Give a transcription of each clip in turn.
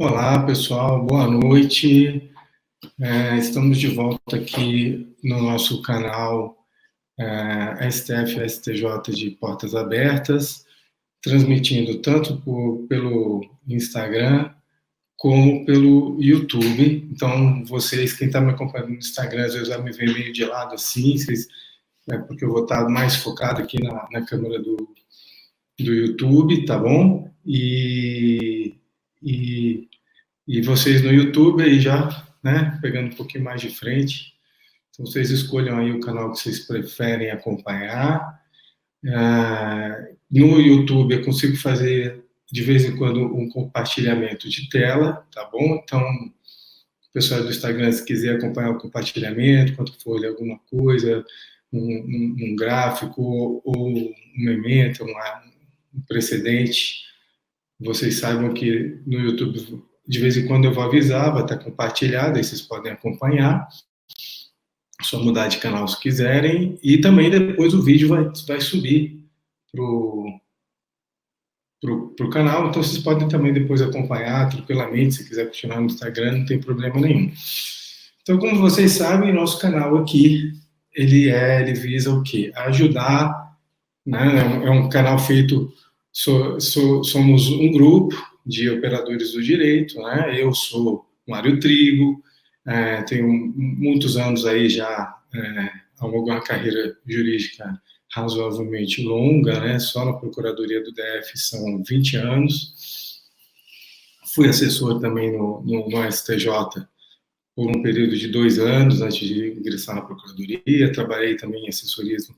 Olá, pessoal, boa noite. Estamos de volta aqui no nosso canal STF-STJ de Portas Abertas, transmitindo tanto pelo Instagram como pelo YouTube. Então, vocês, quem está me acompanhando no Instagram, às vezes vai me ver meio de lado assim, porque eu vou estar mais focado aqui na câmera do YouTube, tá bom? E vocês no YouTube aí já, né, pegando um pouquinho mais de frente. Então, vocês escolham aí o canal que vocês preferem acompanhar. No YouTube eu consigo fazer, de vez em quando, um compartilhamento de tela, tá bom? Então, o pessoal do Instagram, se quiser acompanhar o compartilhamento, quando for ler alguma coisa, um gráfico ou um memento, um precedente, vocês saibam que no YouTube, de vez em quando eu vou avisar, vai estar compartilhado, aí vocês podem acompanhar. É só mudar de canal se quiserem. E também depois o vídeo vai subir pro canal, então vocês podem também depois acompanhar tranquilamente, se quiser continuar no Instagram, não tem problema nenhum. Então, como vocês sabem, nosso canal aqui, ele visa o quê? Ajudar, né? É um canal feito, somos um grupo de operadores do direito, né? Eu sou Mário Trigo, tenho muitos anos aí já, uma carreira jurídica razoavelmente longa, né? Só na Procuradoria do DF são 20 anos. Fui assessor também no STJ por um período de 2 anos antes de ingressar na Procuradoria. Trabalhei também em assessorias no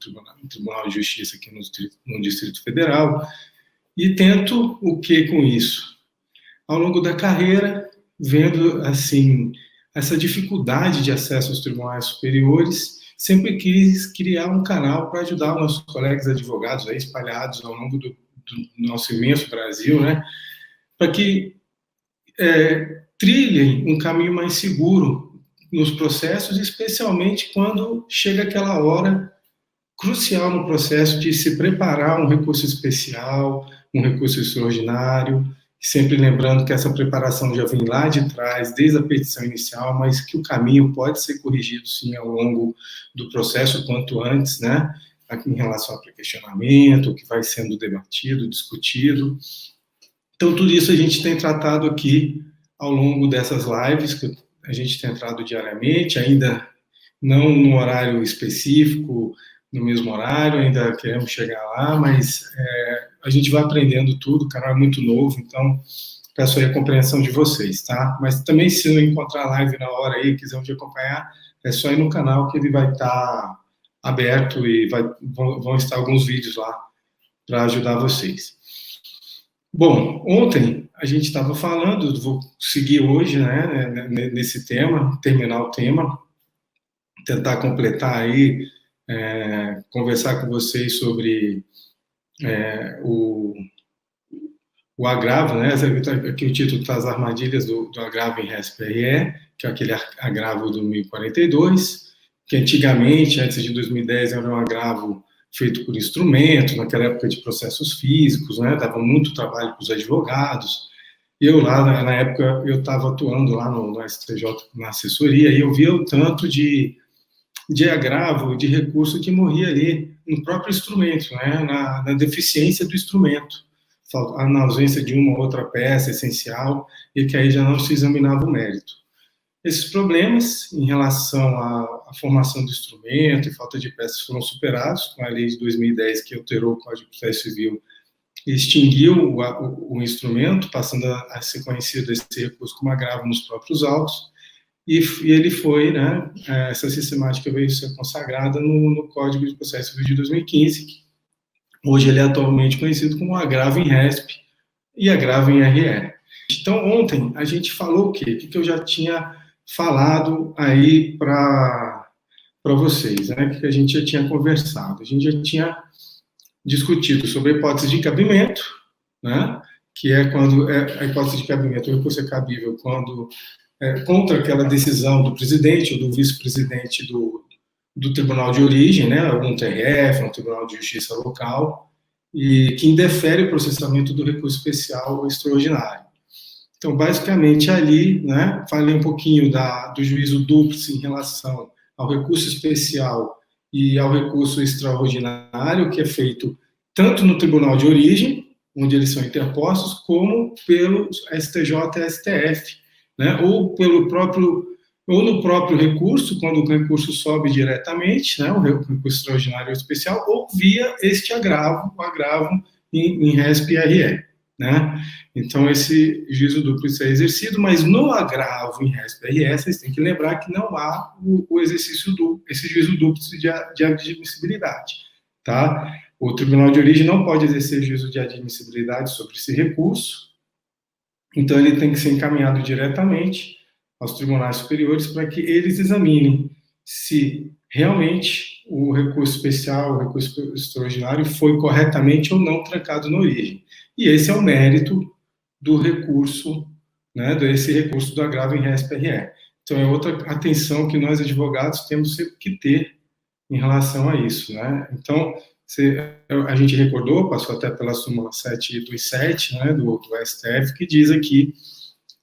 Tribunal de Justiça aqui no Distrito Federal. E tento o que com isso? Ao longo da carreira, vendo assim essa dificuldade de acesso aos tribunais superiores, sempre quis criar um canal para ajudar nossos colegas advogados aí espalhados ao longo do nosso imenso Brasil, né, para que trilhem um caminho mais seguro nos processos, especialmente quando chega aquela hora crucial no processo de se preparar um recurso especial, um recurso extraordinário, sempre lembrando que essa preparação já vem lá de trás, desde a petição inicial, mas que o caminho pode ser corrigido, sim, ao longo do processo, quanto antes, né, em relação ao questionamento, o que vai sendo debatido, discutido. Então, tudo isso a gente tem tratado aqui ao longo dessas lives, que a gente tem entrado diariamente, ainda não no horário específico, no mesmo horário, ainda queremos chegar lá, mas a gente vai aprendendo tudo, o canal é muito novo, então peço aí a compreensão de vocês, tá? Mas também, se não encontrar a live na hora aí, quiser um dia acompanhar, é só ir no canal que ele vai estar aberto e vão estar alguns vídeos lá para ajudar vocês. Bom, ontem a gente estava falando, vou seguir hoje, né, nesse tema, terminar o tema, tentar completar aí, conversar com vocês sobre o agravo, né? Aqui o título está As Armadilhas do Agravo em RESP-RE, que é aquele agravo do 1042, que antigamente, antes de 2010, era um agravo feito por instrumento, naquela época de processos físicos, né? Dava muito trabalho para os advogados. Eu lá, na época, eu estava atuando lá no STJ, na assessoria, e eu via o tanto de agravo, de recurso que morria ali no próprio instrumento, né? na deficiência do instrumento, na ausência de uma ou outra peça essencial, e que aí já não se examinava o mérito. Esses problemas, em relação à formação do instrumento e falta de peças, foram superados com a lei de 2010, que alterou o Código de Processo Civil e extinguiu o instrumento, passando a ser conhecido esse recurso como agravo nos próprios autos, e ele foi, né, essa sistemática veio ser consagrada no Código de Processo Civil de 2015, hoje ele é atualmente conhecido como agravo em RESP e agravo em RE. Então, ontem a gente falou o quê? O que eu já tinha falado aí para vocês, né? O que a gente já tinha conversado? A gente já tinha discutido sobre a hipótese de cabimento, né? Que é quando a hipótese de cabimento, o recurso é cabível quando contra aquela decisão do presidente ou do vice-presidente do tribunal de origem, né? Um TRF, um Tribunal de Justiça local, e que indefere o processamento do recurso especial ou extraordinário. Então, basicamente, ali, né, falei um pouquinho do juízo dúplice em relação ao recurso especial e ao recurso extraordinário, que é feito tanto no tribunal de origem, onde eles são interpostos, como pelo STJ e STF, né, ou no próprio recurso, quando o recurso sobe diretamente, né, o recurso extraordinário ou especial, ou via este agravo, o agravo em RESP e RE, né? Então, esse juízo duplo é exercido, mas no agravo em RESP-RS, vocês têm que lembrar que não há o exercício esse juízo duplo de admissibilidade, tá? O tribunal de origem não pode exercer juízo de admissibilidade sobre esse recurso, então ele tem que ser encaminhado diretamente aos tribunais superiores para que eles examinem se realmente o recurso especial, o recurso extraordinário foi corretamente ou não trancado na origem. E esse é o mérito do recurso, né, desse recurso do agravo em RESP-RE. Então, é outra atenção que nós, advogados, temos sempre que ter em relação a isso, né? Então, a gente recordou, passou até pela súmula 727, né, do STF, que diz aqui: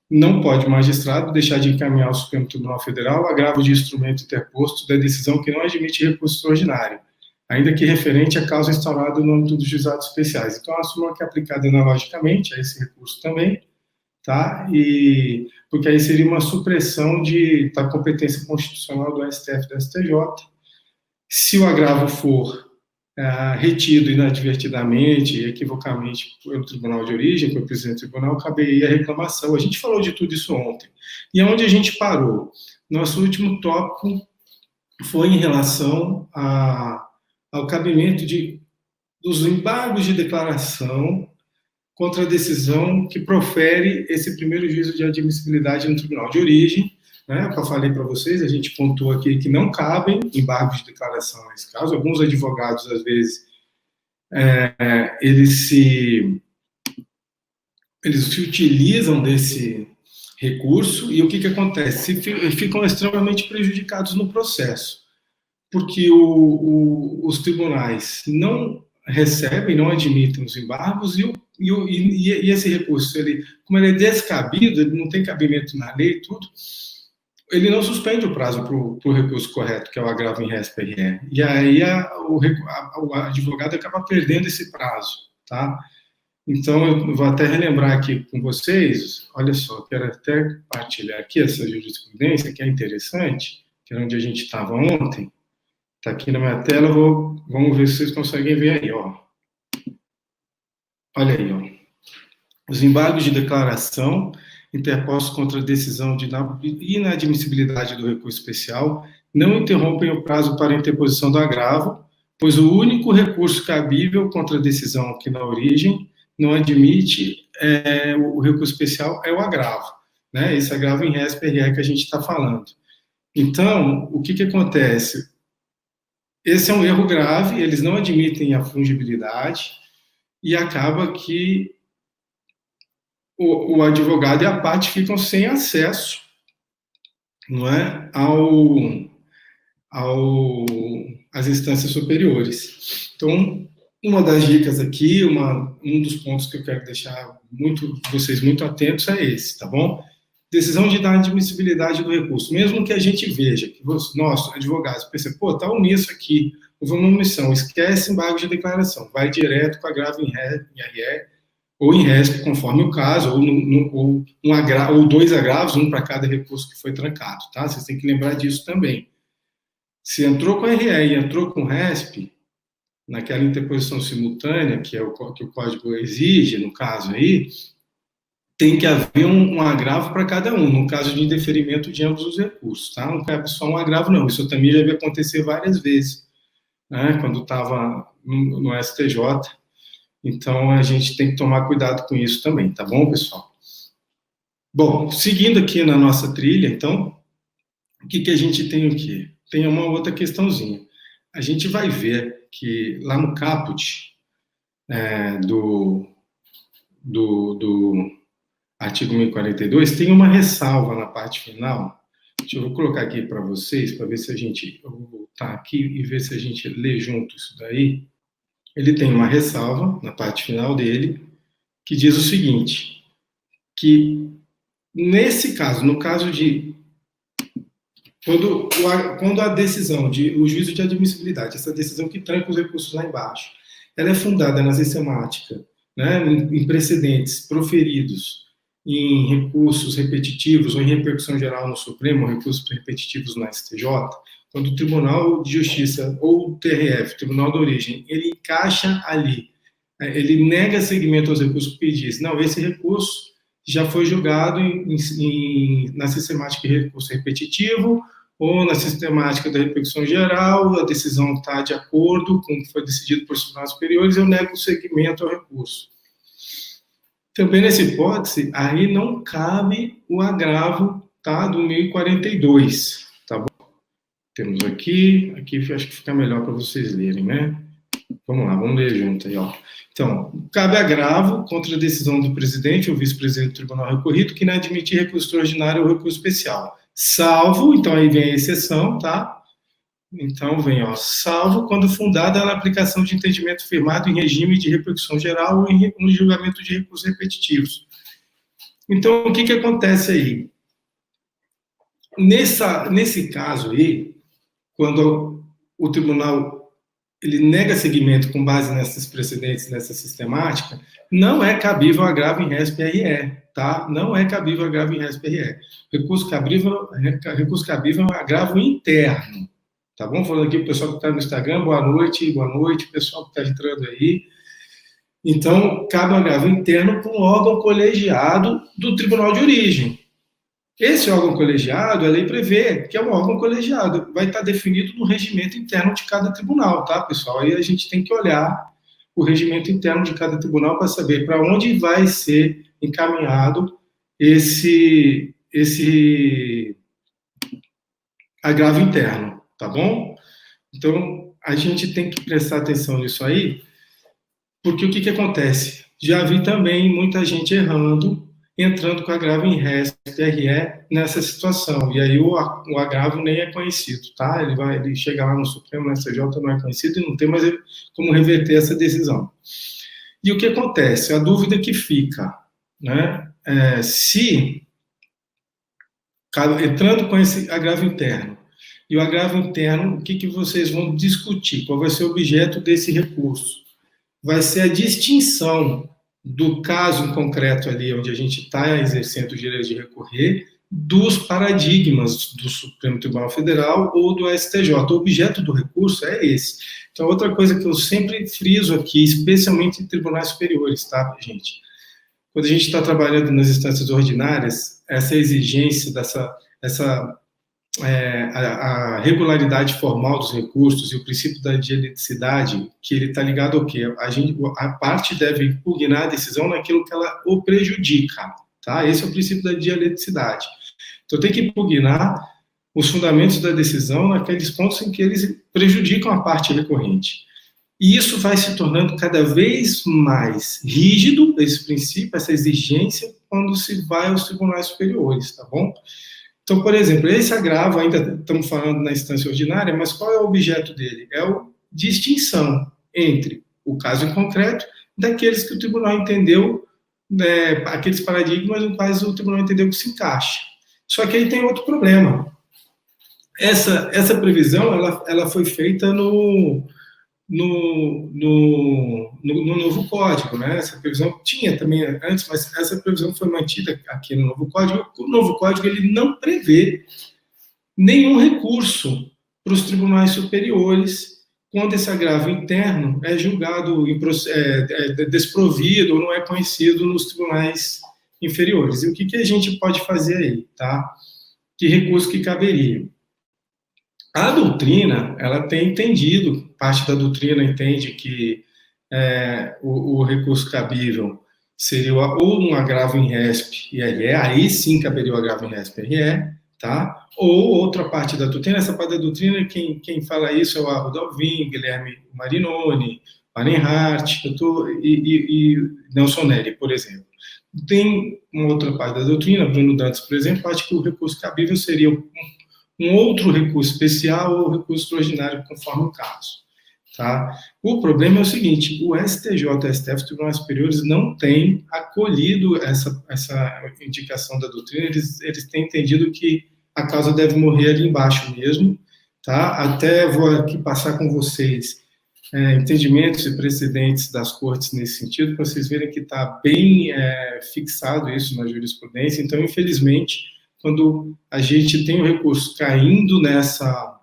não pode o magistrado deixar de encaminhar ao Supremo Tribunal Federal o agravo de instrumento interposto da decisão que não admite recurso extraordinário, ainda que referente à causa instaurada no âmbito dos juizados especiais. Então, a súmula que é aplicada analogicamente a esse recurso também, tá? E porque aí seria uma supressão da competência constitucional do STF e do STJ. Se o agravo for retido inadvertidamente e equivocamente pelo tribunal de origem, pelo presidente do tribunal, caberia a reclamação. A gente falou de tudo isso ontem. E aonde a gente parou? Nosso último tópico foi em relação ao cabimento dos embargos de declaração contra a decisão que profere esse primeiro juízo de admissibilidade no tribunal de origem, né? Como eu falei para vocês, a gente pontuou aqui que não cabem embargos de declaração nesse caso. Alguns advogados, às vezes, eles se utilizam desse recurso e o que acontece? Ficam extremamente prejudicados no processo, porque os tribunais não recebem, não admitem os embargos e esse recurso, como ele é descabido, ele não tem cabimento na lei e tudo, ele não suspende o prazo para o recurso correto, que é o agravo em RESP-RE. E aí o advogado acaba perdendo esse prazo, tá? Então, eu vou até relembrar aqui com vocês, olha só, quero até partilhar aqui essa jurisprudência, que é interessante, que é onde a gente estava ontem. Está aqui na minha tela, vamos ver se vocês conseguem ver aí, ó. Olha aí, ó. Os embargos de declaração interpostos contra a decisão de inadmissibilidade do recurso especial não interrompem o prazo para a interposição do agravo, pois o único recurso cabível contra a decisão que na origem não admite o recurso especial é o agravo, né? Esse agravo em RESP-RE que a gente está falando. Então, o que acontece? Esse é um erro grave, eles não admitem a fungibilidade e acaba que o advogado e a parte ficam sem acesso, não é, às instâncias superiores. Então, uma das dicas aqui, um dos pontos que eu quero deixar vocês muito atentos é esse, tá bom? Decisão de inadmissibilidade do recurso. Mesmo que a gente veja que nós, advogados, pensem, pô, tá omisso aqui, houve uma omissão, esquece embargo de declaração, vai direto com agravo em RE ou em RESP, conforme o caso, ou dois agravos, um para cada recurso que foi trancado, tá? Vocês têm que lembrar disso também. Se entrou com RE e entrou com RESP, naquela interposição simultânea, que é o que o código exige, no caso aí, tem que haver um agravo para cada um, no caso de indeferimento de ambos os recursos, tá? Não cabe só um agravo, não. Isso também já veio acontecer várias vezes, né? Quando estava no STJ. Então, a gente tem que tomar cuidado com isso também, tá bom, pessoal? Bom, seguindo aqui na nossa trilha, então, o que a gente tem aqui? Tem uma outra questãozinha. A gente vai ver que lá no caput do artigo 1042, tem uma ressalva na parte final. Eu vou colocar aqui para vocês, para ver se eu vou voltar aqui e ver se a gente lê junto isso daí. Ele tem uma ressalva na parte final dele, que diz o seguinte, que Nesse caso, no caso de quando a decisão o juízo de admissibilidade, essa decisão que tranca os recursos lá embaixo, ela é fundada na sistemática, né, em precedentes proferidos em recursos repetitivos ou em repercussão geral no Supremo, recursos repetitivos no STJ, quando o Tribunal de Justiça ou o TRF, Tribunal de Origem, ele encaixa ali, ele nega seguimento aos recursos porque diz, não, esse recurso já foi julgado na sistemática de recurso repetitivo ou na sistemática da repercussão geral, a decisão está de acordo com o que foi decidido por tribunais superiores, eu nego o seguimento ao recurso. Também nessa hipótese, aí não cabe o agravo, tá, do 1042, tá bom? Temos aqui acho que fica melhor para vocês lerem, né? Vamos lá, vamos ler junto aí, ó. Então, cabe agravo contra a decisão do presidente ou vice-presidente do tribunal recorrido que não admitir recurso extraordinário ou recurso especial. Salvo, então aí vem a exceção, tá? Então vem, ó, salvo quando fundada na aplicação de entendimento firmado em regime de repercussão geral ou no julgamento de recursos repetitivos. Então, o que acontece aí? Nesse caso aí, quando o tribunal ele nega seguimento com base nesses precedentes, nessa sistemática, não é cabível agravo em RES-PRE, tá? Não é cabível agravo em RES-PRE. Recurso cabível é um agravo interno, tá bom? Falando aqui para o pessoal que está no Instagram, boa noite, pessoal que está entrando aí. Então, cabe um agravo interno com um órgão colegiado do Tribunal de Origem. Esse órgão colegiado, a lei prevê que é um órgão colegiado, vai estar definido no regimento interno de cada tribunal, tá, pessoal? Aí a gente tem que olhar o regimento interno de cada tribunal para saber para onde vai ser encaminhado esse agravo interno, tá bom? Então, a gente tem que prestar atenção nisso aí, porque o que acontece? Já vi também muita gente errando, entrando com agravo em RES-PRE nessa situação. E aí o agravo nem é conhecido, tá? Ele chega lá no Supremo, no STJ, não é conhecido e não tem mais como reverter essa decisão. E o que acontece? A dúvida que fica, né? Se, entrando com esse agravo interno, e o agravo interno, o que vocês vão discutir? Qual vai ser o objeto desse recurso? Vai ser a distinção do caso em concreto ali, onde a gente está exercendo o direito de recorrer, dos paradigmas do Supremo Tribunal Federal ou do STJ. O objeto do recurso é esse. Então, outra coisa que eu sempre friso aqui, especialmente em tribunais superiores, tá, gente? Quando a gente está trabalhando nas instâncias ordinárias, essa exigência a regularidade formal dos recursos e o princípio da dialeticidade, que ele está ligado ao quê? A parte deve impugnar a decisão naquilo que ela o prejudica, tá? Esse é o princípio da dialeticidade. Então, tem que impugnar os fundamentos da decisão naqueles pontos em que eles prejudicam a parte recorrente. E isso vai se tornando cada vez mais rígido, esse princípio, essa exigência, quando se vai aos tribunais superiores, tá bom? Então, por exemplo, esse agravo, ainda estamos falando na instância ordinária, mas qual é o objeto dele? É a distinção entre o caso em concreto daqueles que o tribunal entendeu, aqueles paradigmas nos quais o tribunal entendeu que se encaixa. Só que aí tem outro problema. Essa previsão, ela foi feita no novo código, né? Essa previsão tinha também antes, mas essa previsão foi mantida aqui no novo código. O novo código ele não prevê nenhum recurso para os tribunais superiores quando esse agravo interno é julgado desprovido ou não é conhecido nos tribunais inferiores. E o que a gente pode fazer aí, tá? Que recurso que caberia? A doutrina, ela tem entendido, parte da doutrina entende que o recurso cabível seria ou um agravo em RESP e RE, aí sim caberia o agravo em RESP e RE, tá? Ou outra parte da doutrina, essa parte da doutrina, quem fala isso é o Arruda Alvim, Guilherme Marinoni, Barenhart, e Nelson Neri, por exemplo. Tem uma outra parte da doutrina, Bruno Dantas, por exemplo, acha que o recurso cabível seria um outro recurso especial ou recurso extraordinário, conforme o caso. tá? O problema é o seguinte, o STJ e o STF, Tribunais Superiores, não têm acolhido essa indicação da doutrina, eles têm entendido que a causa deve morrer ali embaixo mesmo, tá? Até vou aqui passar com vocês entendimentos e precedentes das cortes nesse sentido, para vocês verem que está bem fixado isso na jurisprudência. Então, infelizmente, quando a gente tem o recurso caindo nessa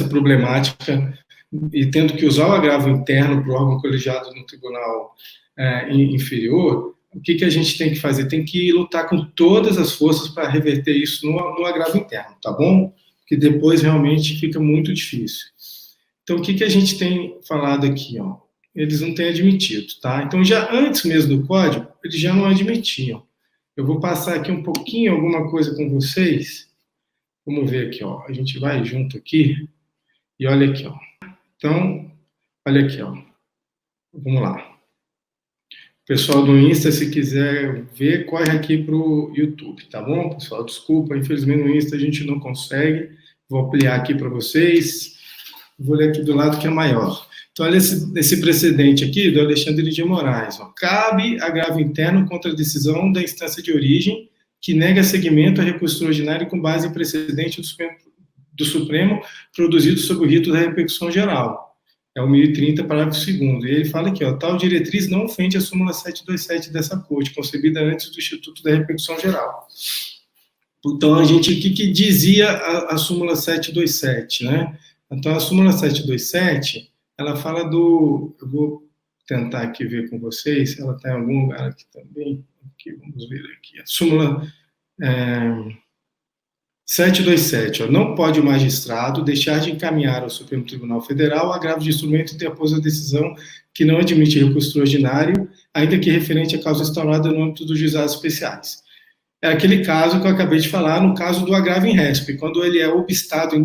problemática e tendo que usar o agravo interno para o órgão colegiado no tribunal inferior, o que a gente tem que fazer? Tem que lutar com todas as forças para reverter isso no agravo interno, tá bom? Porque depois realmente fica muito difícil. Então, o que a gente tem falado aqui? Ó? Eles não têm admitido, tá? Então, já antes mesmo do código, eles já não admitiam. Eu vou passar aqui um pouquinho, alguma coisa com vocês. Vamos ver aqui, ó. A gente vai junto aqui e olha aqui, ó. Então, olha aqui, ó. Vamos lá. Pessoal do Insta, se quiser ver, corre aqui para o YouTube, tá bom, pessoal? Desculpa, infelizmente no Insta a gente não consegue. Vou ampliar aqui para vocês. Vou ler aqui do lado que é maior. Então, olha esse precedente aqui do Alexandre de Moraes. Ó. Cabe agravo interno contra a decisão da instância de origem que nega seguimento a recurso extraordinário com base em precedente do Supremo produzido sob o rito da repercussão geral. É o 1030, parágrafo 2º. E ele fala aqui, ó, tal diretriz não ofende a súmula 727 dessa corte, concebida antes do Instituto da Repercussão Geral. Então, a gente, o que dizia a súmula 727, né? Então, a súmula 727, ela fala do... Eu vou tentar aqui ver com vocês, ela está em algum lugar aqui também. Aqui, vamos ver aqui. A súmula 727, ó, não pode o magistrado deixar de encaminhar ao Supremo Tribunal Federal agravo de instrumento interpôs a decisão que não admite recurso extraordinário, ainda que referente à causa instaurada no âmbito dos juizados especiais. É aquele caso que eu acabei de falar, no caso do agravo em respe, quando ele é obstado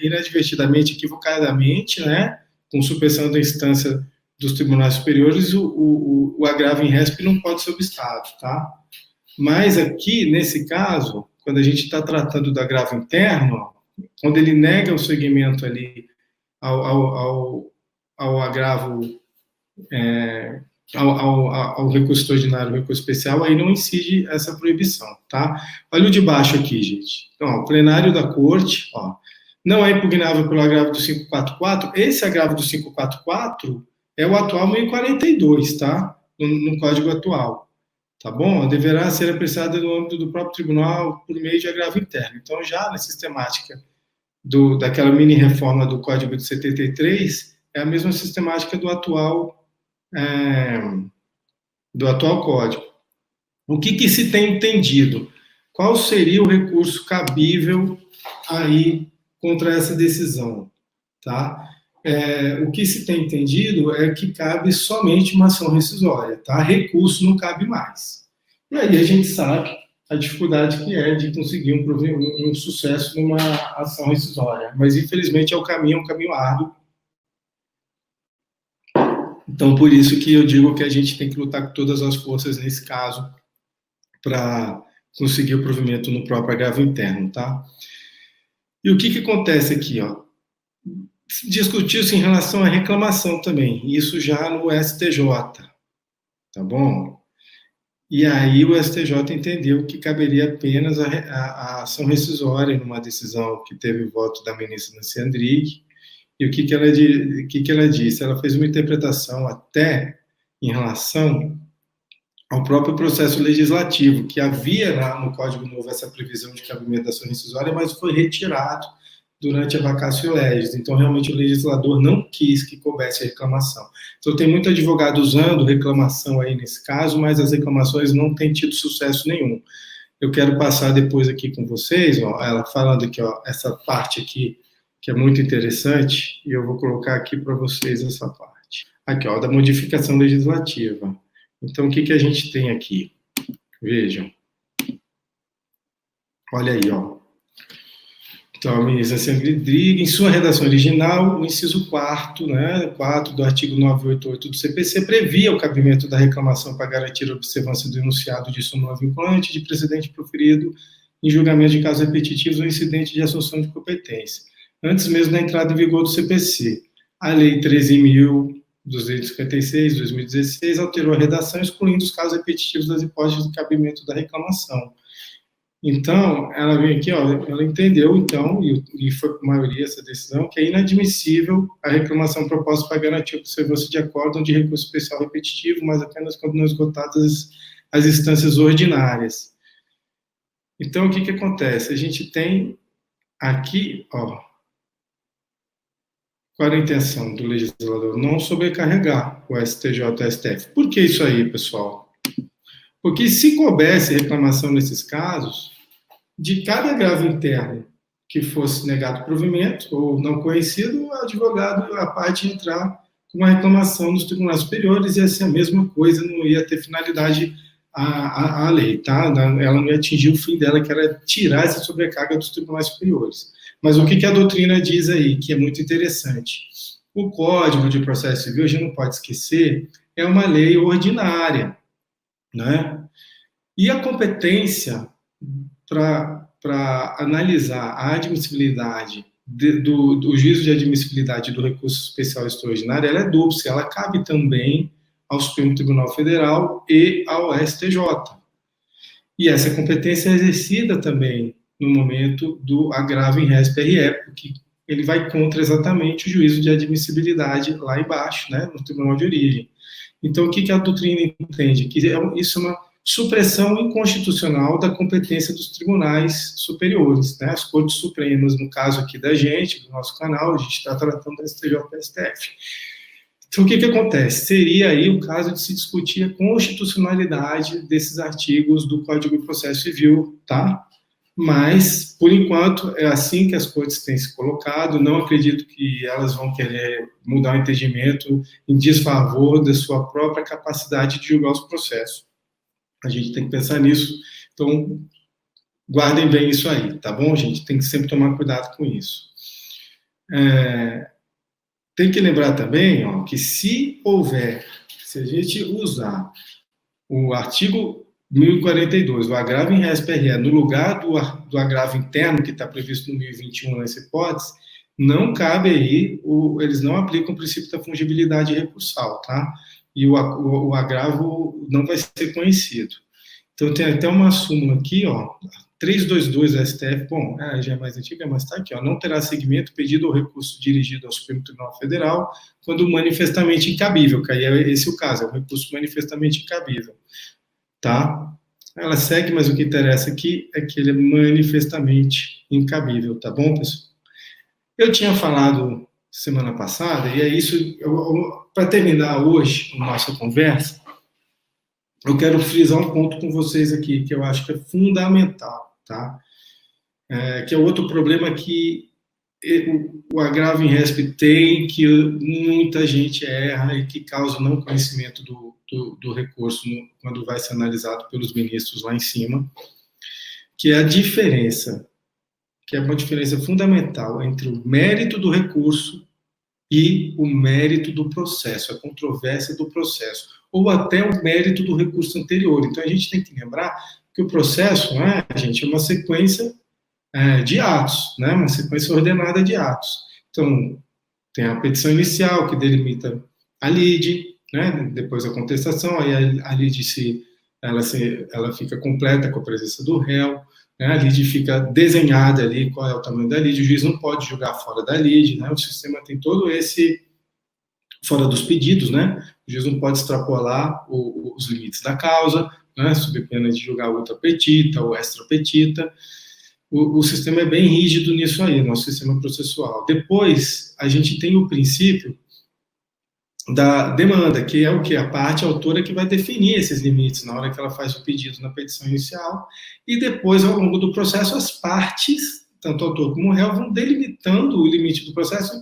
inadvertidamente, equivocadamente, né, com supressão da instância dos tribunais superiores, o agravo em respe não pode ser obstado, tá? Mas aqui, nesse caso, quando a gente está tratando do agravo interno, quando ele nega o seguimento ali ao agravo, ao recurso extraordinário, recurso especial, aí não incide essa proibição, tá? Olha o de baixo aqui, gente. Então, ó, o plenário da corte, ó, não é impugnável pelo agravo do 544, esse agravo do 544 é o atual 1042, tá? No Código atual. Tá bom? Deverá ser apreciada no âmbito do próprio tribunal por meio de agravo interno. Então, já na sistemática daquela mini-reforma do Código de 73, é a mesma sistemática do atual Código. O que se tem entendido? Qual seria o recurso cabível aí contra essa decisão? Tá? O que se tem entendido é que cabe somente uma ação rescisória, tá? Recurso não cabe mais. E aí a gente sabe a dificuldade que é de conseguir um sucesso numa ação rescisória. Mas, infelizmente, é um caminho árduo. Então, por isso que eu digo que a gente tem que lutar com todas as forças nesse caso para conseguir o provimento no próprio agravo interno, tá? E o que acontece aqui, ó? Discutiu-se em relação à reclamação também, isso já no STJ, tá bom? E aí o STJ entendeu que caberia apenas a ação rescisória numa decisão que teve o voto da ministra Nancy Andrighi. E o que ela disse? Ela fez uma interpretação até em relação ao próprio processo legislativo, que havia no Código Novo essa previsão de cabimento da ação rescisória, mas foi retirado durante a vacatio legis. Então, realmente, o legislador não quis que coubesse a reclamação. Então, tem muito advogado usando reclamação aí nesse caso, mas as reclamações não têm tido sucesso nenhum. Eu quero passar depois aqui com vocês, ó, ela falando aqui, ó, essa parte aqui, que é muito interessante, e eu vou colocar aqui para vocês essa parte. Aqui, ó, da modificação legislativa. Então, o que a gente tem aqui? Vejam. Olha aí, ó. Então, a ministra Andrighi, em sua redação original, o inciso 4º, né, 4 do artigo 988 do CPC, previa o cabimento da reclamação para garantir a observância do enunciado de súmula vinculante de precedente proferido em julgamento de casos repetitivos ou incidente de assunção de competência. antes mesmo da entrada em vigor do CPC. A Lei 13.256, 2016, alterou a redação, excluindo os casos repetitivos das hipóteses de cabimento da reclamação. Então, ela vem aqui, ó, ela entendeu, então, e foi por maioria essa decisão, que é inadmissível a reclamação proposta para garantir a observância de acordo de recurso especial repetitivo, mas apenas quando não esgotadas as instâncias ordinárias. Então, o que que acontece? A gente tem aqui, ó, qual a intenção do legislador? Não sobrecarregar o STJ e o STF. Por que isso aí, pessoal? Porque se coubesse reclamação nesses casos, de cada agravo interno que fosse negado provimento ou não conhecido, o advogado, a parte ia entrar com uma reclamação nos tribunais superiores, ia ser a mesma coisa, não ia ter finalidade a lei, tá? Ela não ia atingir o fim dela, que era tirar essa sobrecarga dos tribunais superiores. Mas o que a doutrina diz aí, que é muito interessante? O Código de Processo Civil, a gente não pode esquecer, é uma lei ordinária, né? E a competência para analisar a admissibilidade do juízo de admissibilidade do recurso especial extraordinário, ela é dupla, ela cabe também ao Supremo Tribunal Federal e ao STJ. E essa competência é exercida também no momento do agravo em RES-PRE, porque ele vai contra exatamente o juízo de admissibilidade lá embaixo, né, no Tribunal de Origem. Então, o que a doutrina entende? Que isso é uma supressão inconstitucional da competência dos tribunais superiores, né, as Cortes Supremas, no caso aqui da gente, do nosso canal, a gente está tratando da STJ e STF. Então, o que acontece? Seria aí o caso de se discutir a constitucionalidade desses artigos do Código de Processo Civil, tá? Mas, por enquanto, é assim que as cortes têm se colocado. Não acredito que elas vão querer mudar o entendimento em desfavor da sua própria capacidade de julgar os processos. A gente tem que pensar nisso. Então, guardem bem isso aí, tá bom, gente? Tem que sempre tomar cuidado com isso. Tem que lembrar também, ó, que se a gente usar o artigo 1042, o agravo em RES-PRE, no lugar do agravo interno que está previsto no 1021 nessa hipótese, não cabe aí, eles não aplicam o princípio da fungibilidade recursal, tá? E o agravo não vai ser conhecido. Então, tem até uma súmula aqui, ó, 322 do STF, bom, já é mais antiga, mas está aqui, ó, não terá seguimento pedido ou recurso dirigido ao Supremo Tribunal Federal quando manifestamente incabível, que aí é esse o caso, é o recurso manifestamente incabível, tá? Ela segue, mas o que interessa aqui é que ele é manifestamente incabível, tá bom, pessoal? Eu tinha falado semana passada, e é isso, para terminar hoje a nossa conversa, eu quero frisar um ponto com vocês aqui, que eu acho que é fundamental, tá? Que é outro problema que o agravo em RESP tem, que muita gente erra e que causa não conhecimento do recurso quando vai ser analisado pelos ministros lá em cima, que é a diferença, que é uma diferença fundamental entre o mérito do recurso e o mérito do processo, a controvérsia do processo, ou até o mérito do recurso anterior. Então, a gente tem que lembrar que o processo, né, gente, é uma sequência de atos, né, uma sequência ordenada de atos. Então, tem a petição inicial, que delimita a lide, né, depois a contestação, aí a lide ela fica completa com a presença do réu, né, a lide fica desenhada ali, qual é o tamanho da lide, o juiz não pode julgar fora da lide, né, o sistema tem todo esse, fora dos pedidos, né, o juiz não pode extrapolar os limites da causa, né, sob pena de julgar ultra petita ou extra petita. O sistema é bem rígido nisso aí, nosso sistema processual. Depois, a gente tem o princípio da demanda, que é o que? A parte autora que vai definir esses limites na hora que ela faz o pedido na petição inicial, e depois, ao longo do processo, as partes, tanto autor como réu, vão delimitando o limite do processo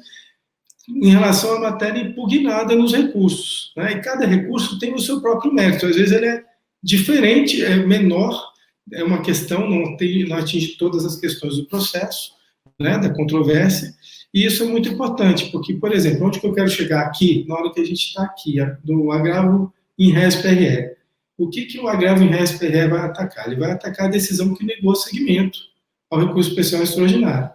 em relação à matéria impugnada nos recursos, né? E cada recurso tem o seu próprio mérito, às vezes ele é diferente, é menor, é uma questão, não atinge todas as questões do processo, né, da controvérsia, e isso é muito importante, porque, por exemplo, onde que eu quero chegar aqui, na hora que a gente está aqui, do agravo em RES-PRE, o que o agravo em RES-PRE vai atacar? Ele vai atacar a decisão que negou seguimento ao recurso especial extraordinário.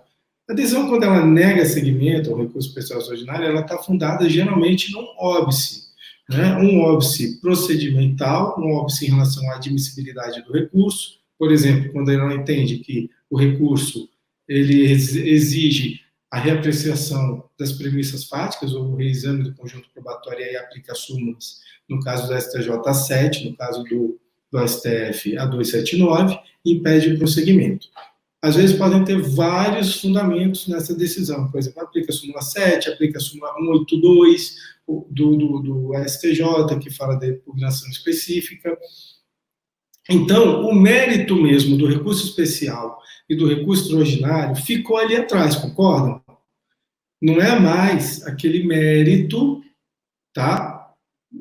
A decisão, quando ela nega segmento ao recurso especial extraordinário, ela está fundada geralmente num óbice, né? Um óbice procedimental, um óbice em relação à admissibilidade do recurso. Por exemplo, quando ela entende que o recurso ele exige a reapreciação das premissas fáticas ou o reexame do conjunto probatório e aplica súmulas, no caso do STJ a 7, no caso do STF a 279, impede o prosseguimento. Às vezes podem ter vários fundamentos nessa decisão. Por exemplo, aplica a súmula 7, aplica a súmula 182 do STJ, que fala da impugnação específica. Então, o mérito mesmo do recurso especial e do recurso extraordinário ficou ali atrás, concordam? Não é mais aquele mérito, tá?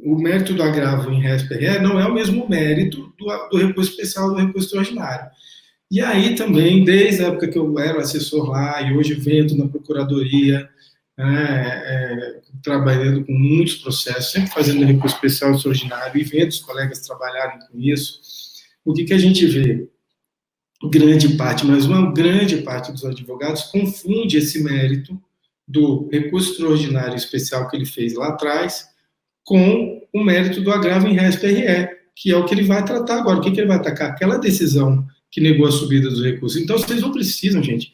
O mérito do agravo em RES-PRE não é o mesmo mérito do recurso especial e do recurso extraordinário. E aí também, desde a época que eu era assessor lá e hoje vendo na procuradoria, trabalhando com muitos processos, sempre fazendo recurso especial e extraordinário e vendo os colegas trabalharem com isso, o que a gente vê? Grande parte, mas uma grande parte dos advogados confunde esse mérito do recurso extraordinário especial que ele fez lá atrás com o mérito do agravo em RES-PRE, que é o que ele vai tratar agora. O que ele vai atacar? Aquela decisão que negou a subida dos recursos. Então, vocês não precisam, gente,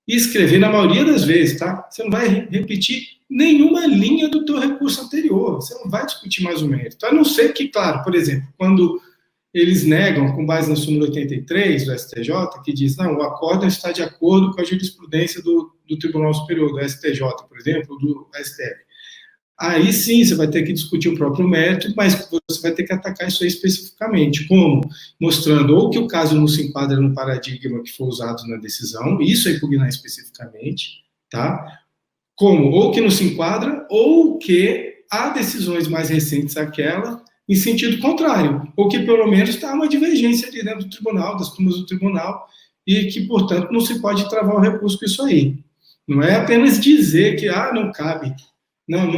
escrever na maioria das vezes, tá? Você não vai repetir nenhuma linha do teu recurso anterior. Você não vai discutir mais o mérito. A não ser que, claro, por exemplo, quando eles negam, com base na súmula 83 do STJ, que diz, não, o acórdão está de acordo com a jurisprudência do Tribunal Superior, do STJ, por exemplo, do STF. Aí sim você vai ter que discutir o próprio mérito, mas você vai ter que atacar isso aí especificamente. Como? Mostrando ou que o caso não se enquadra no paradigma que foi usado na decisão, isso é impugnar especificamente, tá? Como? Ou que não se enquadra, ou que há decisões mais recentes àquela em sentido contrário, ou que pelo menos está uma divergência ali dentro do tribunal, das turmas do tribunal, e que, portanto, não se pode travar o recurso com isso aí. Não é apenas dizer que, não cabe, não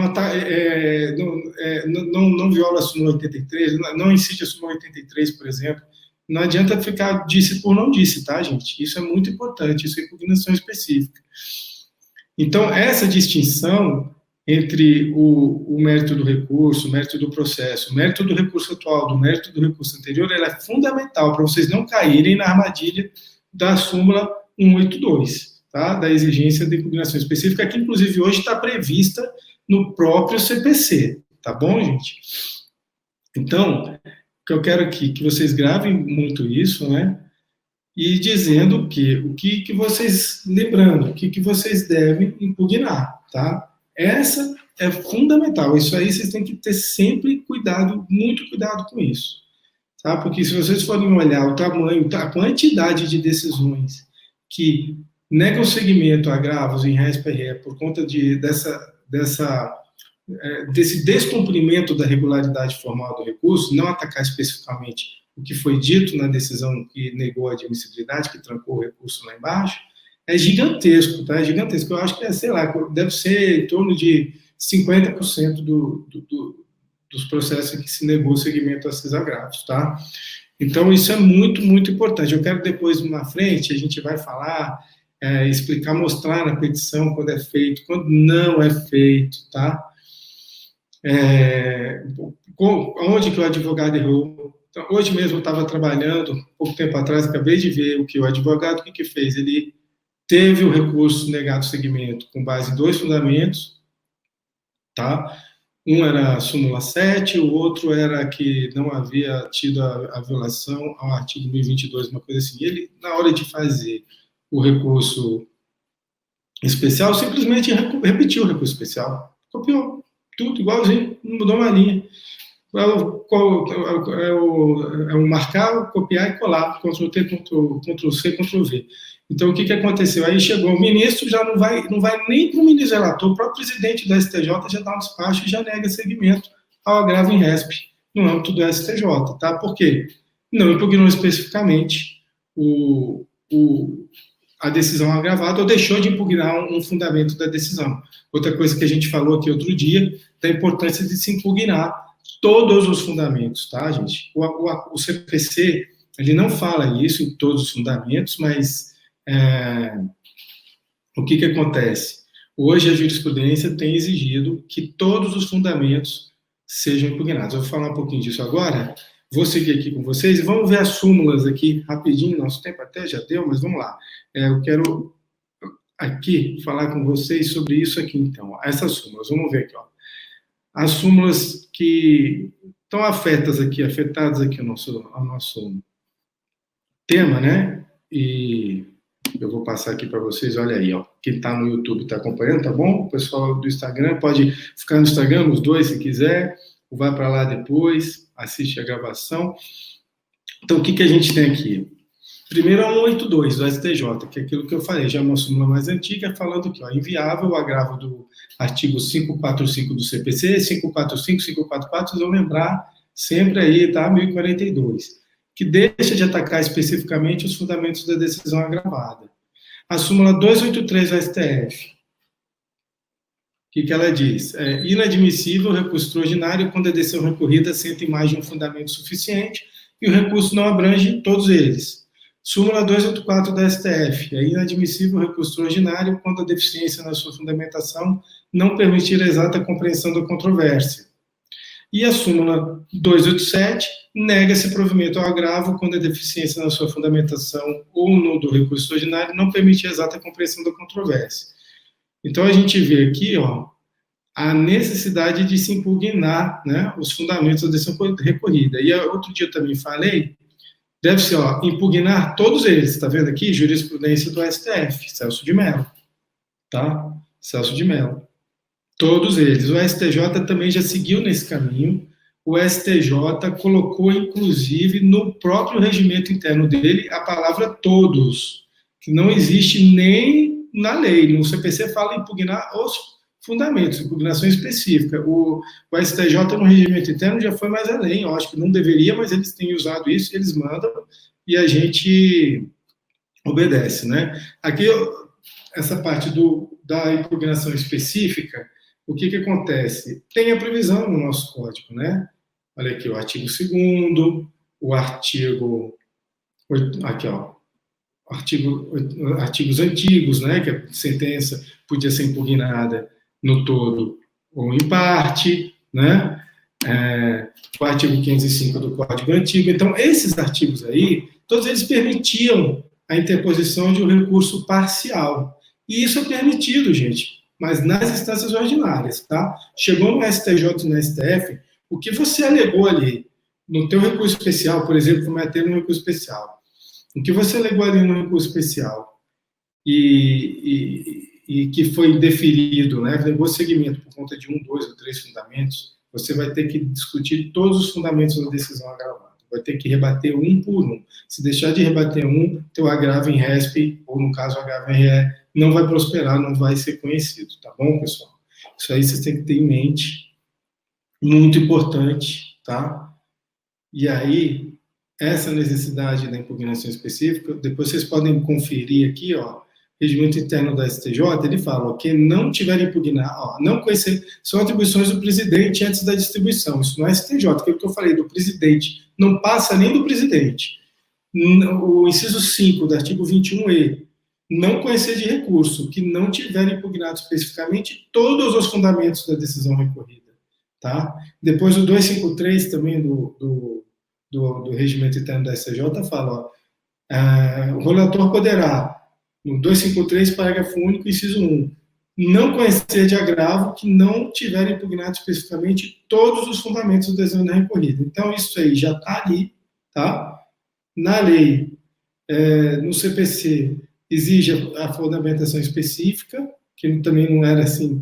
viola a súmula 83, não incide a súmula 83, por exemplo. Não adianta ficar disse por não disse, tá, gente? Isso é muito importante, isso é impugnação específica. Então, essa distinção entre o mérito do recurso, o mérito do processo, o mérito do recurso atual, do mérito do recurso anterior, ela é fundamental para vocês não caírem na armadilha da súmula 182, tá? Da exigência de impugnação específica, que inclusive hoje está prevista no próprio CPC, tá bom, gente? Então, o que eu quero aqui que vocês gravem muito isso, né? E dizendo o que vocês, lembrando, o que vocês devem impugnar, tá? Essa é fundamental, isso aí vocês têm que ter sempre cuidado, muito cuidado com isso, tá? Porque se vocês forem olhar o tamanho, a quantidade de decisões que negam seguimento a agravos em RES-PRE por conta desse descumprimento da regularidade formal do recurso, não atacar especificamente o que foi dito na decisão que negou a admissibilidade, que trancou o recurso lá embaixo, é gigantesco, tá? É gigantesco. Eu acho que sei lá, deve ser em torno de 50% dos processos em que se negou o segmento a esses agravos, tá? Então, isso é muito, muito importante. Eu quero depois, na frente, a gente vai falar, explicar, mostrar na petição quando é feito, quando não é feito, tá? Onde que o advogado errou. Então, hoje mesmo eu estava trabalhando, pouco tempo atrás, acabei de ver o que o advogado, o que fez? Ele teve o recurso negado segmento com base em 2 fundamentos, tá? Um era a súmula 7, o outro era que não havia tido a violação ao artigo 1022, uma coisa assim. Ele, na hora de fazer o recurso especial, simplesmente repetiu o recurso especial. Copiou tudo igualzinho, não mudou uma linha. É o marcar, copiar e colar, Ctrl+T, Ctrl+C, Ctrl+V. Então, o que aconteceu? Aí chegou o ministro, já não vai nem para o ministro relator, o próprio presidente do STJ já dá um despacho e já nega seguimento ao agravo em RESP, no âmbito do STJ, tá? Por quê? Não impugnou especificamente a decisão agravada ou deixou de impugnar um fundamento da decisão. Outra coisa que a gente falou aqui outro dia, da importância de se impugnar todos os fundamentos, tá, gente? O CPC, ele não fala isso em todos os fundamentos, mas o que acontece? Hoje a jurisprudência tem exigido que todos os fundamentos sejam impugnados. Eu vou falar um pouquinho disso agora, vou seguir aqui com vocês e vamos ver as súmulas aqui rapidinho, nosso tempo até já deu, mas vamos lá. Eu quero aqui falar com vocês sobre isso aqui, então, essas súmulas. Vamos ver aqui, ó. As súmulas que estão afetadas aqui ao nosso tema, né? E eu vou passar aqui para vocês, olha aí, ó. Quem está no YouTube está acompanhando, tá bom? O pessoal do Instagram pode ficar no Instagram, os dois, se quiser, ou vai para lá depois, assiste a gravação. Então, o que a gente tem aqui? Primeiro é o 182 do STJ, que é aquilo que eu falei, já é uma súmula mais antiga, falando que, ó, inviável o agravo do artigo 545 do CPC, 545, 544, vocês vão lembrar sempre aí, tá? 1042. Que deixa de atacar especificamente os fundamentos da decisão agravada. A súmula 283 do STF, o que ela diz? É inadmissível o recurso extraordinário quando a decisão recorrida assenta em mais de um fundamento suficiente e o recurso não abrange todos eles. Súmula 284 da STF, é inadmissível o recurso extraordinário quando a deficiência na sua fundamentação não permitir a exata compreensão da controvérsia. E a súmula 287 nega esse provimento ao agravo quando a deficiência na sua fundamentação ou no do recurso extraordinário não permite a exata compreensão da controvérsia. Então, a gente vê aqui, ó, a necessidade de se impugnar, né, os fundamentos da decisão recorrida. E outro dia eu também falei, deve ser, ó, impugnar todos eles, está vendo aqui? Jurisprudência do STF, Celso de Mello, tá? Celso de Mello. Todos eles. O STJ também já seguiu nesse caminho. O STJ colocou, inclusive, no próprio regimento interno dele, a palavra todos, que não existe nem na lei. No CPC fala impugnar os fundamentos, impugnação específica. O STJ, no regimento interno, já foi mais além. Eu acho que não deveria, mas eles têm usado isso, eles mandam, e a gente obedece, né? Aqui, essa parte da impugnação específica, o que acontece? Tem a previsão no nosso código, né? Olha aqui, o artigo 2º, o artigo... Aqui, ó. Artigos antigos, né? Que a sentença podia ser impugnada no todo ou em parte, né? O artigo 505 do Código Antigo. Então, esses artigos aí, todos eles permitiam a interposição de um recurso parcial. E isso é permitido, gente, mas nas instâncias ordinárias, tá? Chegou no STJ e no STF, o que você alegou ali no teu recurso especial, por exemplo, como é ter um recurso especial, o que você alegou ali no recurso especial e que foi deferido, né, levou seguimento por conta de 1, 2 ou 3 fundamentos, você vai ter que discutir todos os fundamentos da decisão agravada. Vai ter que rebater um por um. Se deixar de rebater um, teu agravo em respe, ou no caso, agravo em ré, não vai prosperar, não vai ser conhecido, tá bom, pessoal? Isso aí vocês têm que ter em mente, muito importante, tá? E aí, essa necessidade da impugnação específica, depois vocês podem conferir aqui, ó, regimento interno da STJ, ele fala, ó, quem não tiver impugnar, ó, não conhecer, são atribuições do presidente antes da distribuição, isso não é STJ, que é o que eu falei, do presidente, não passa nem do presidente. O inciso 5 do artigo 21E, não conhecer de recurso, que não tiver impugnado especificamente todos os fundamentos da decisão recorrida, tá? Depois o 253 também do regimento interno da STJ fala, ó, o relator poderá, no 253, parágrafo único, inciso 1, não conhecer de agravo que não tiver impugnado especificamente todos os fundamentos da decisão recorrida. Então, isso aí já está ali, tá? Na lei, no CPC, exige a fundamentação específica, que também não era assim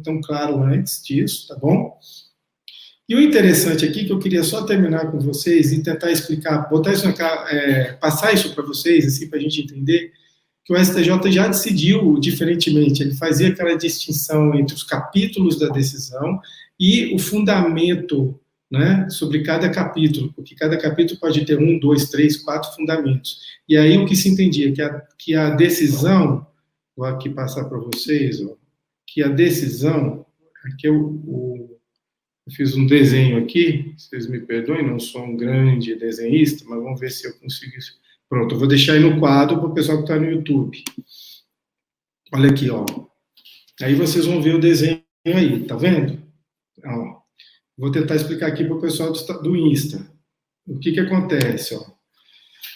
tão claro antes disso, tá bom? E o interessante aqui, que eu queria só terminar com vocês e tentar explicar, botar isso passar isso para vocês, assim, para a gente entender, que o STJ já decidiu diferentemente, ele fazia aquela distinção entre os capítulos da decisão e o fundamento, né, sobre cada capítulo, porque cada capítulo pode ter 1, 2, 3, 4 fundamentos. E aí o que se entendia, que a decisão, vou aqui passar para vocês, ó, que a decisão, aqui eu fiz um desenho aqui, vocês me perdoem, não sou um grande desenhista, mas vamos ver se eu consigo isso. Pronto, eu vou deixar aí no quadro para o pessoal que está no YouTube. Olha aqui, ó. Aí vocês vão ver o desenho aí, tá vendo? Ó, vou tentar explicar aqui para o pessoal do Insta. O que acontece, ó.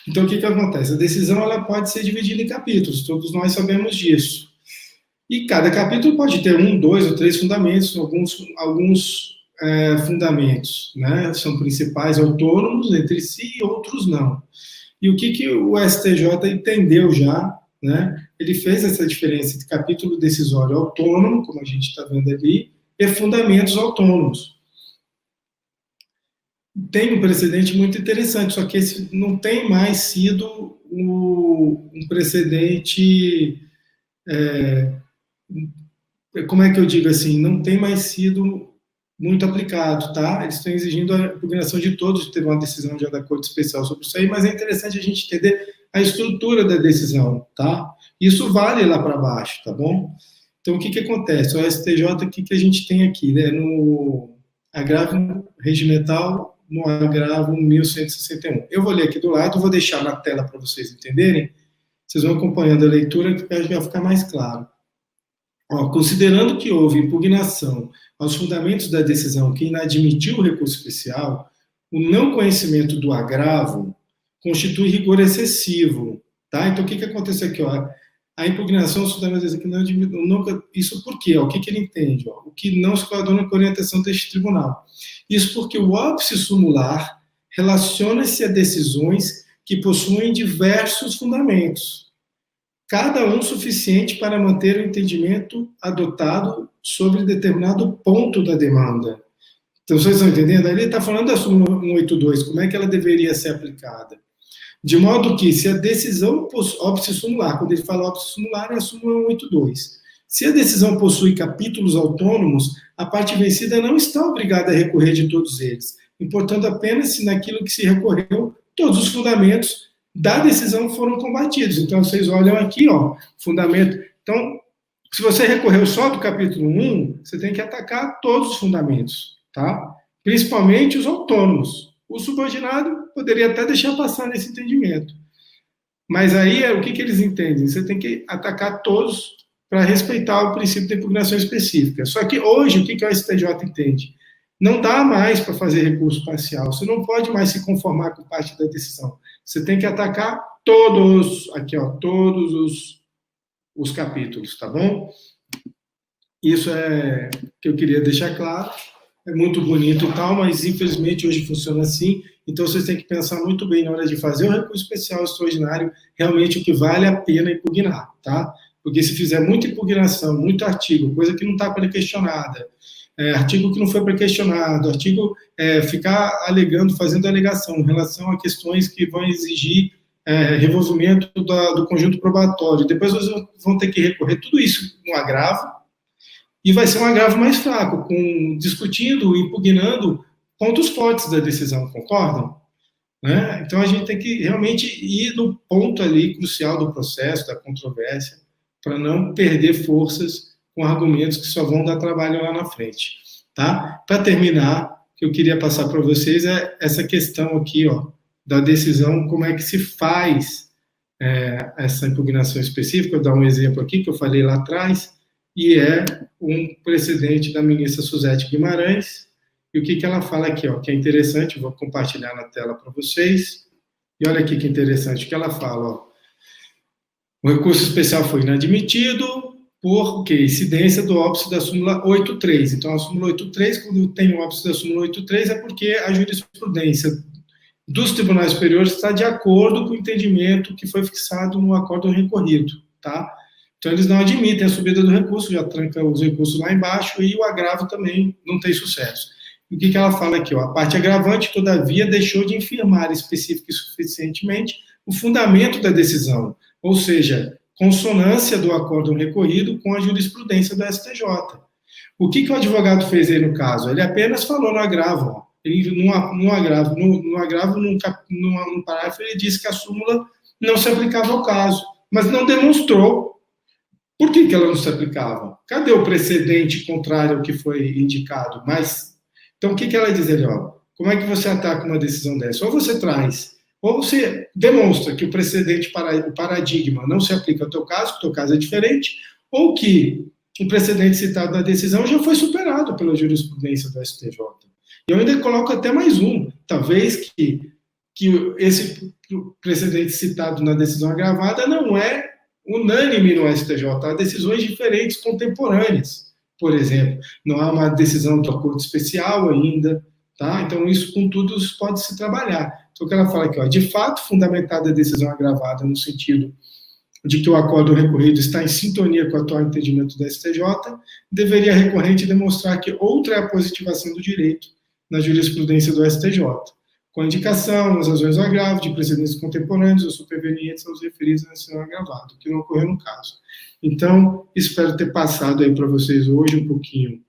Então, o que acontece? A decisão ela pode ser dividida em capítulos, todos nós sabemos disso. E cada capítulo pode ter um, dois ou três fundamentos, alguns fundamentos, né? São principais autônomos entre si e outros não. E o que o STJ entendeu já, né? Ele fez essa diferença entre capítulo decisório autônomo, como a gente está vendo ali, e fundamentos autônomos. Tem um precedente muito interessante, só que esse não tem mais sido um precedente, como é que eu digo assim, não tem mais sido muito aplicado, tá? Eles estão exigindo a impugnação de todos, teve uma decisão já da Corte Especial sobre isso aí, mas é interessante a gente entender a estrutura da decisão, tá? Isso vale lá para baixo, tá bom? Então, o que acontece? O STJ, o que a gente tem aqui, né? No agravo regimental, no agravo 1161. Eu vou ler aqui do lado, vou deixar na tela para vocês entenderem, vocês vão acompanhando a leitura, que vai ficar mais claro. Ó, considerando que houve impugnação aos fundamentos da decisão que inadmitiu o recurso especial, o não conhecimento do agravo constitui rigor excessivo, tá? Então, o que aconteceu aqui, ó? A impugnação aos fundamentos que não nunca, isso por quê? O que ele entende? Ó? O que não se coaduna com a orientação deste tribunal. Isso porque o óbice sumular relaciona-se a decisões que possuem diversos fundamentos, cada um suficiente para manter o entendimento adotado sobre determinado ponto da demanda. Então, vocês estão entendendo? Ele está falando da súmula 182, como é que ela deveria ser aplicada. De modo que, se a decisão óbice sumular, quando ele fala óbice sumular, é a súmula 182. Se a decisão possui capítulos autônomos, a parte vencida não está obrigada a recorrer de todos eles, importando apenas se naquilo que se recorreu, todos os fundamentos da decisão foram combatidos. Então, vocês olham aqui, ó, fundamento. Então, se você recorreu só do capítulo 1, você tem que atacar todos os fundamentos, tá? Principalmente os autônomos. O subordinado poderia até deixar passar nesse entendimento. Mas aí, o que eles entendem? Você tem que atacar todos para respeitar o princípio da impugnação específica. Só que hoje, o que o STJ entende? Não dá mais para fazer recurso parcial. Você não pode mais se conformar com parte da decisão. Você tem que atacar todos, aqui, ó, todos os capítulos, tá bom? Isso é que eu queria deixar claro. É muito bonito e tal, mas infelizmente hoje funciona assim. Então vocês têm que pensar muito bem na hora de fazer o recurso especial extraordinário, realmente o que vale a pena impugnar, tá? Porque se fizer muita impugnação, muito artigo, coisa que não está questionada, artigo que não foi questionado, artigo ficar alegando, fazendo alegação em relação a questões que vão exigir revolvimento do conjunto probatório. Depois vocês vão ter que recorrer tudo isso no agravo, e vai ser um agravo mais fraco, discutindo, impugnando pontos fortes da decisão, concordam? Né? Então a gente tem que realmente ir no ponto ali crucial do processo, da controvérsia, para não perder forças com argumentos que só vão dar trabalho lá na frente. Tá? Para terminar, o que eu queria passar para vocês é essa questão aqui, ó, da decisão, como é que se faz essa impugnação específica. Eu vou dar um exemplo aqui que eu falei lá atrás, e é um precedente da ministra Suzete Guimarães. E o que ela fala aqui, ó, que é interessante, vou compartilhar na tela para vocês. E olha aqui que interessante o que ela fala, ó. O recurso especial foi inadmitido por quê? Incidência do óbice da súmula 83. Então, a súmula 83, quando tem o óbice da súmula 83, é porque a jurisprudência dos tribunais superiores está de acordo com o entendimento que foi fixado no acórdão recorrido, tá? Então, eles não admitem a subida do recurso, já tranca os recursos lá embaixo, e o agravo também não tem sucesso. E o que ela fala aqui? Ó, a parte agravante, todavia, deixou de infirmar específica e suficientemente o fundamento da decisão, ou seja, consonância do acórdão recorrido com a jurisprudência do STJ. O que o advogado fez aí no caso? Ele apenas falou no agravo. Ó. Ele, no agravo, num parágrafo, ele disse que a súmula não se aplicava ao caso, mas não demonstrou por que ela não se aplicava. Cadê o precedente contrário ao que foi indicado? Então, o que ela diz ali? Ó, como é que você ataca uma decisão dessa? Ou você traz, ou você demonstra que o precedente, o paradigma, não se aplica ao teu caso é diferente, ou que o precedente citado na decisão já foi superado pela jurisprudência do STJ. E eu ainda coloco até mais um, talvez que esse precedente citado na decisão agravada não é unânime no STJ, há decisões diferentes contemporâneas, por exemplo. Não há uma decisão do acordo especial ainda, tá? Então, isso, contudo, pode se trabalhar. Então, o que ela fala aqui, ó, de fato, fundamentada a decisão agravada no sentido de que o acordo recorrido está em sintonia com o atual entendimento do STJ, deveria a recorrente demonstrar que outra é a positivação do direito na jurisprudência do STJ, com a indicação, as razões do agravo, de precedentes contemporâneos ou supervenientes aos referidos na decisão agravada, que não ocorreu no caso. Então, espero ter passado aí para vocês hoje um pouquinho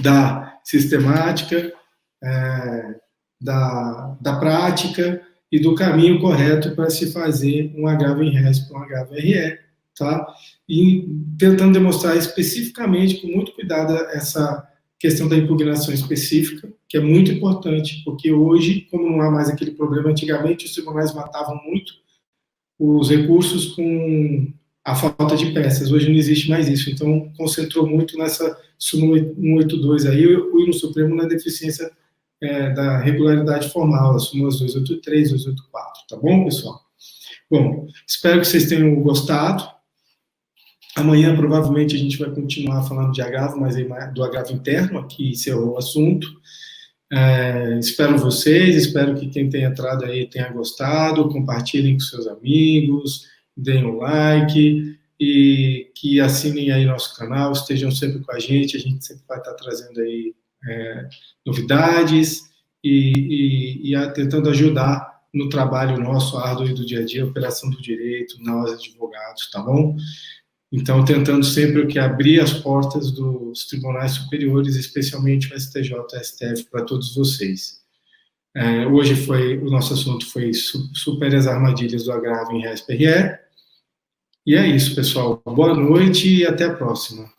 da sistemática, da prática e do caminho correto para se fazer um agravo em RESP, um agravo RE, tá? E tentando demonstrar especificamente, com muito cuidado, essa questão da impugnação específica, que é muito importante, porque hoje, como não há mais aquele problema, antigamente os tribunais matavam muito os recursos com a falta de peças, hoje não existe mais isso, então concentrou muito nessa súmula 182 aí, e no Supremo na deficiência da regularidade formal, as súmulas 283 e 284, tá bom, pessoal? Bom, espero que vocês tenham gostado. Amanhã, provavelmente, a gente vai continuar falando de agravo, mas aí do agravo interno, aqui encerrou o assunto. Espero vocês, espero que quem tenha entrado aí tenha gostado, compartilhem com seus amigos, deem um like e que assinem aí nosso canal, estejam sempre com a gente sempre vai estar trazendo aí novidades e tentando ajudar no trabalho nosso árduo e do dia a dia, operação do direito, nós advogados, tá bom? Então, tentando sempre que abrir as portas dos tribunais superiores, especialmente o STJ e o STF, para todos vocês. Hoje o nosso assunto foi super as armadilhas do agravo em RESP-RE. E é isso, pessoal. Boa noite e até a próxima.